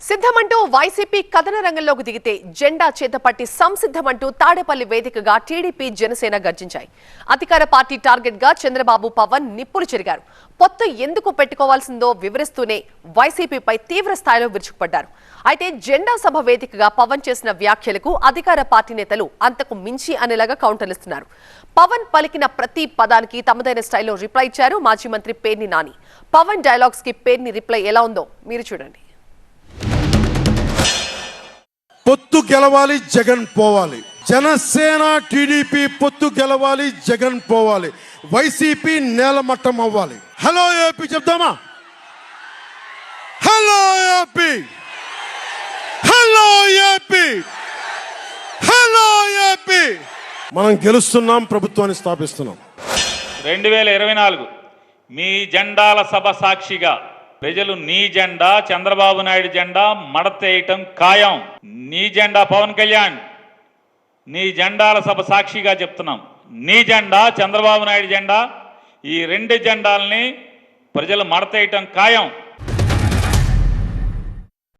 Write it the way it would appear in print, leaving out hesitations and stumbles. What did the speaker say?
సిద్ధమంటూ YCP కథన రంగంలోకి దిగితే జెండా చేతపట్టి సంసిద్ధమంటూ తాడేపల్లి వేదికగా టీడీపీ జనసేన గర్జించాయి. అధికార పార్టీ టార్గెట్ గా చంద్రబాబు పవన్ నిప్పులు చెరిగారు. పొత్తు ఎందుకు పెట్టుకోవాల్సిందో వివరిస్తూనే వైసీపీపై తీవ్ర స్థాయిలో విరుచుకుపడ్డారు. అయితే జెండా సభ వేదికగా పవన్ చేసిన వ్యాఖ్యలకు అధికార పార్టీ నేతలు అంతకు మించి అనేలాగా కౌంటర్లిస్తున్నారు. పవన్ పలికిన ప్రతి పదానికి తమదైన స్టైల్లో రిప్లై ఇచ్చారు మాజీ మంత్రి పేర్ని నాని. పవన్ డైలాగ్స్ కి పేర్ని రిప్లై ఎలా ఉందో మీరు చూడండి. పొత్తు గెలవాలి, జగన్ పోవాలి. జనసేన టీడీపీ పొత్తు గెలవాలి, జగన్ పోవాలి. వైసీపీ నేలమట్టం అవ్వాలి. హలో ఏపీ చెప్తామా? Hello AP, hello AP, hello AP. మనం గెలుస్తున్నాం, ప్రభుత్వాన్ని స్థాపిస్తున్నాం. 2024 మీ జెండాల సభ సాక్షిగా ప్రజలు నీ జెండా చంద్రబాబు నాయుడు జెండా మడతేయటం ఖాయం. నీ జెండా పవన్ కళ్యాణ్, నీ జెండాల సభ సాక్షిగా చెప్తున్నాం. నీ జెండా చంద్రబాబు నాయుడు జెండా, ఈ రెండు జెండాలని ప్రజలు మడతేయటం ఖాయం.